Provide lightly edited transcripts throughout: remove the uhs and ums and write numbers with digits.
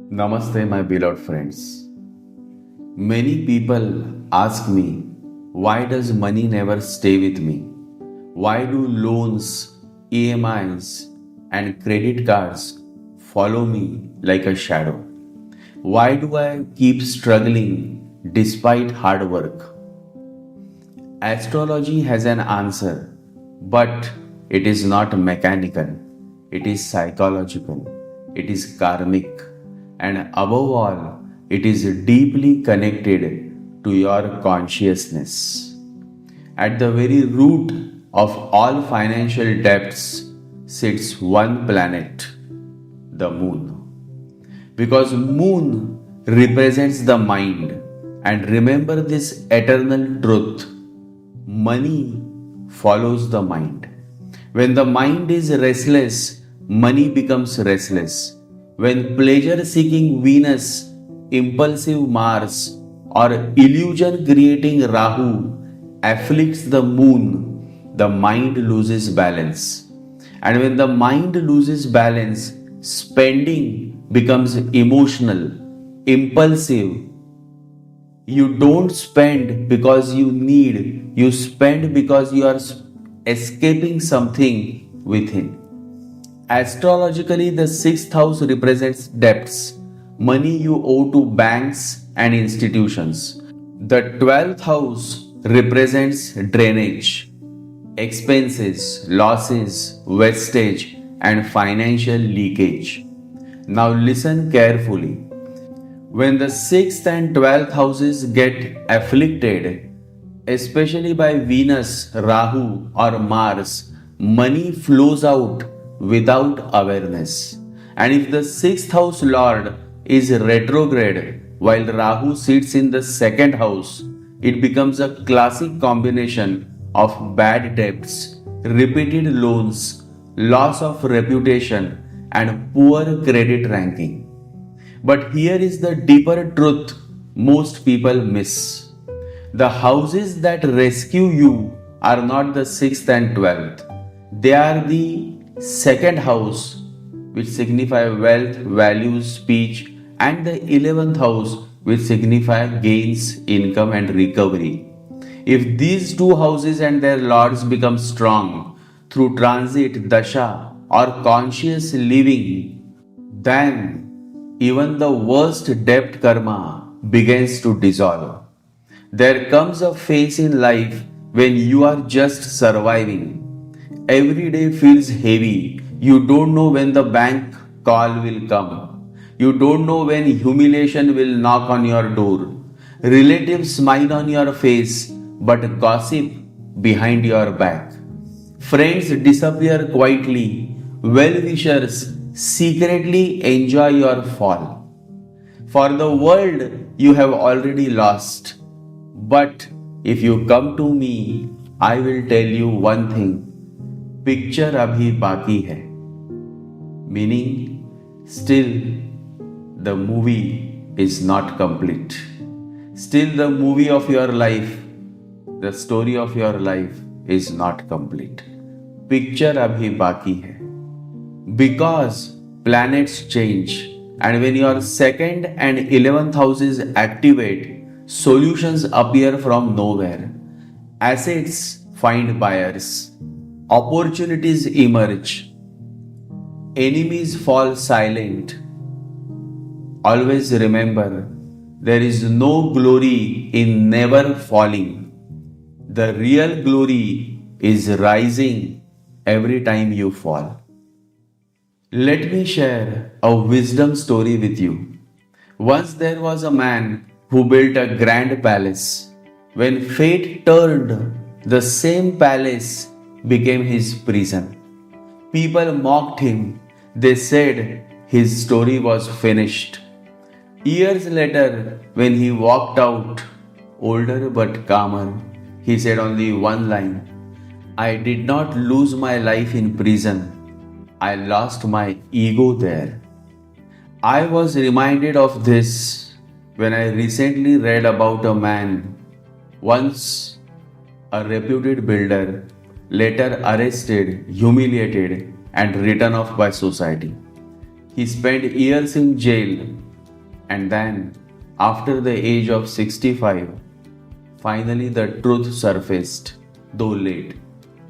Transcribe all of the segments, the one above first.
Namaste, my beloved friends. Many people ask me, why does money never stay with me? Why do loans, EMIs, and credit cards follow me like a shadow? Why do I keep struggling despite hard work? Astrology has an answer, but it is not mechanical, it is psychological, it is karmic, and above all, it is deeply connected to your consciousness. At the very root of all financial debts sits one planet, the moon. Because moon represents the mind, and remember this eternal truth: money follows the mind. When the mind is restless, money becomes restless. When pleasure seeking Venus, impulsive Mars, or illusion creating Rahu afflicts the moon, the mind loses balance. And when the mind loses balance, spending becomes emotional, impulsive. You don't spend because you need, you spend because you are escaping something within. Astrologically, the sixth house represents debts, money you owe to banks and institutions. The 12th house represents drainage, expenses, losses, wastage, and financial leakage. Now, listen carefully. When the 6th and 12th houses get afflicted, especially by Venus, Rahu, or Mars, money flows out without awareness. And if the 6th house lord is retrograde while Rahu sits in the 2nd house, it becomes a classic combination of bad debts, repeated loans, loss of reputation, and poor credit ranking. But here is the deeper truth most people miss. The houses that rescue you are not the 6th and 12th. They are the 2nd house, which signify wealth, values, speech, and the 11th house, which signify gains, income, and recovery. If these two houses and their lords become strong through transit, dasha, or conscious living, then even the worst debt karma begins to dissolve. There comes a phase in life when you are just surviving. Every day feels heavy. You don't know when the bank call will come. You don't know when humiliation will knock on your door. Relatives smile on your face but gossip behind your back. Friends disappear quietly. Well-wishers secretly enjoy your fall. For the world you have already lost. But if you come to me, I will tell you one thing. Picture abhi baaki hai. Meaning, still the movie is not complete. Still the movie of your life, the story of your life is not complete. Picture abhi baaki hai. Because planets change, and when your 2nd and 11th houses activate, solutions appear from nowhere. Assets find buyers. Opportunities emerge. Enemies fall silent. Always remember, there is no glory in never falling. The real glory is rising every time you fall. Let me share a wisdom story with you. Once there was a man who built a grand palace. When fate turned, the same palace became his prison. People mocked him. They said his story was finished. Years later, when he walked out, older but calmer, he said only one line: I did not lose my life in prison. I lost my ego there. I was reminded of this when I recently read about a man, once a reputed builder, later arrested, humiliated, and written off by society. He spent years in jail, And then, after the age of 65, finally the truth surfaced, though late.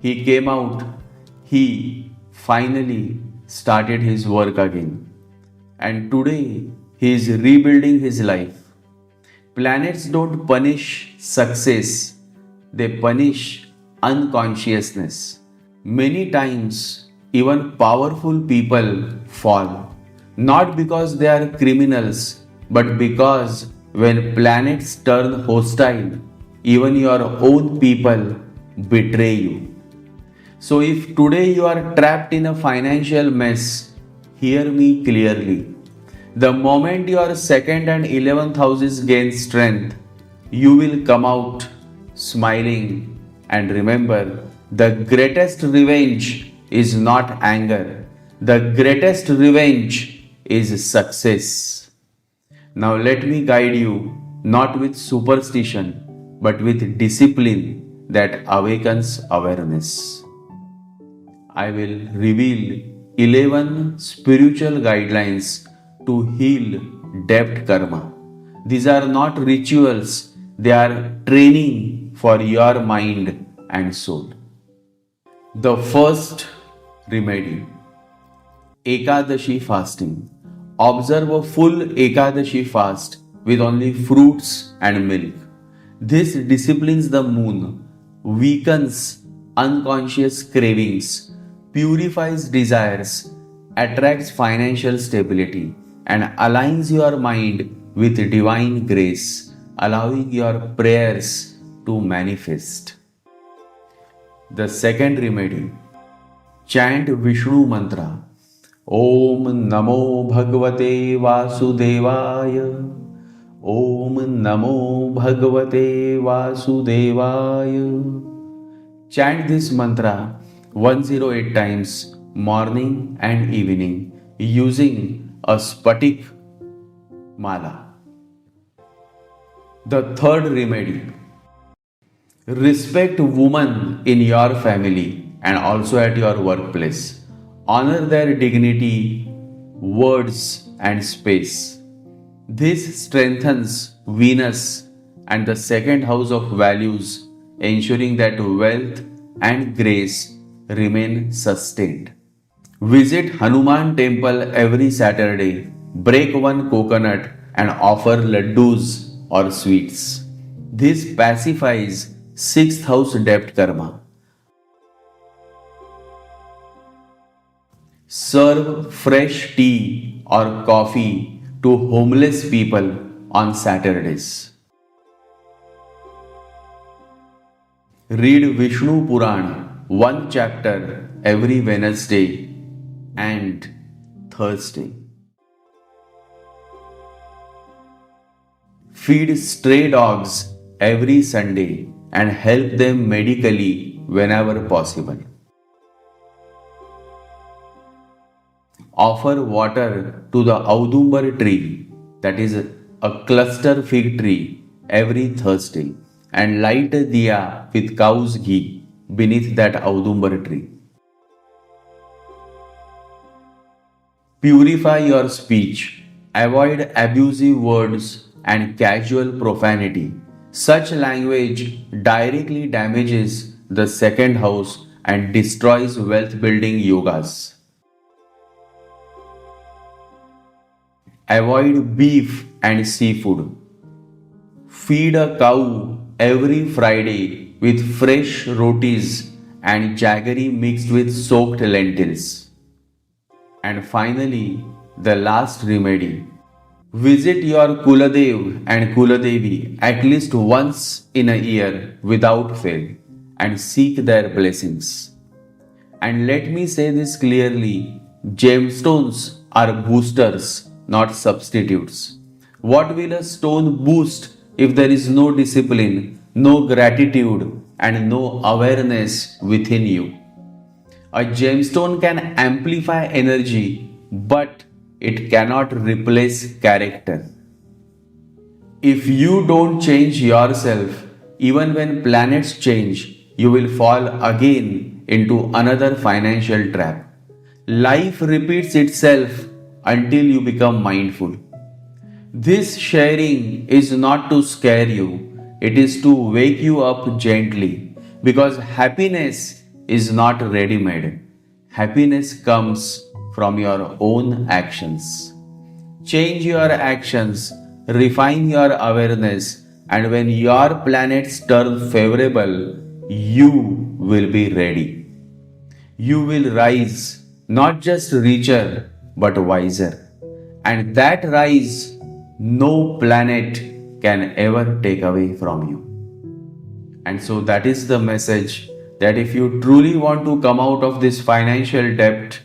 He came out, he finally started his work again. And today, he is rebuilding his life. Planets don't punish success, they punish unconsciousness. Many times, even powerful people fall, not because they are criminals, but because when planets turn hostile, even your own people betray you. So, if today you are trapped in a financial mess, hear me clearly. The moment your second and 11th houses gain strength, you will come out smiling. And remember, the greatest revenge is not anger, the greatest revenge is success. Now, let me guide you not with superstition but with discipline that awakens awareness. I will reveal 11 spiritual guidelines to heal debt karma. These are not rituals, they are training for your mind and soul. The first remedy, Ekadashi fasting. Observe a full Ekadashi fast with only fruits and milk. This disciplines the moon, weakens unconscious cravings, purifies desires, attracts financial stability, and aligns your mind with divine grace, allowing your prayers to manifest. The second remedy, chant Vishnu Mantra. Om Namo Bhagavate Vasudevaya. Om Namo Bhagavate Vasudevaya. Chant this mantra 108 times morning and evening using a spatik mala. The third remedy, respect women in your family and also at your workplace. Honor their dignity, words, and space. This strengthens Venus and the second house of values, ensuring that wealth and grace remain sustained. Visit Hanuman temple every Saturday, break one coconut and offer laddus or sweets. This pacifies 6th house debt karma. Serve fresh tea or coffee to homeless people on Saturdays. Read Vishnu Purana, one chapter every Wednesday and Thursday. Feed stray dogs every Sunday and help them medically whenever possible. Offer water to the Audhumbar tree, that is a cluster fig tree, every Thursday, and light a diya with cow's ghee beneath that Audhumbar tree. Purify your speech. Avoid abusive words and casual profanity. Such language directly damages the second house and destroys wealth building yogas. Avoid beef and seafood. Feed a cow every Friday with fresh rotis and jaggery mixed with soaked lentils. And finally, the last remedy. Visit your Kuladev and Kuladevi at least once in a year without fail and seek their blessings. And let me say this clearly, gemstones are boosters, not substitutes. What will a stone boost if there is no discipline, no gratitude, and no awareness within you? A gemstone can amplify energy, but it cannot replace character. If you don't change yourself, even when planets change, you will fall again into another financial trap. Life repeats itself until you become mindful. This sharing is not to scare you, it is to wake you up gently, because happiness is not ready made. Happiness comes from your own actions. Change your actions, refine your awareness, and when your planets turn favorable, you will be ready. You will rise, not just richer, but wiser. And that rise, no planet can ever take away from you. And so that is the message, that if you truly want to come out of this financial debt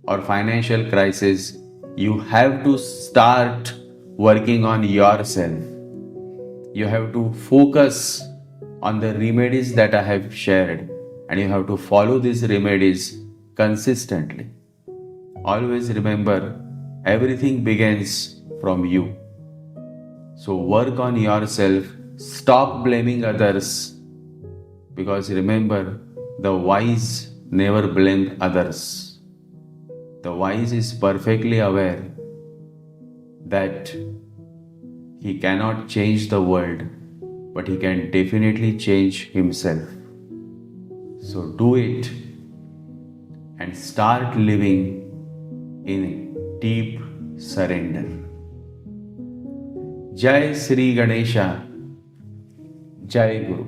or financial crisis, you have to start working on yourself. You have to focus on the remedies that I have shared, and you have to follow these remedies consistently. Always remember, everything begins from you. So work on yourself, stop blaming others, because remember, the wise never blame others. The wise is perfectly aware that he cannot change the world, but he can definitely change himself. So do it and start living in deep surrender. Jai Sri Ganesha, Jai Guru.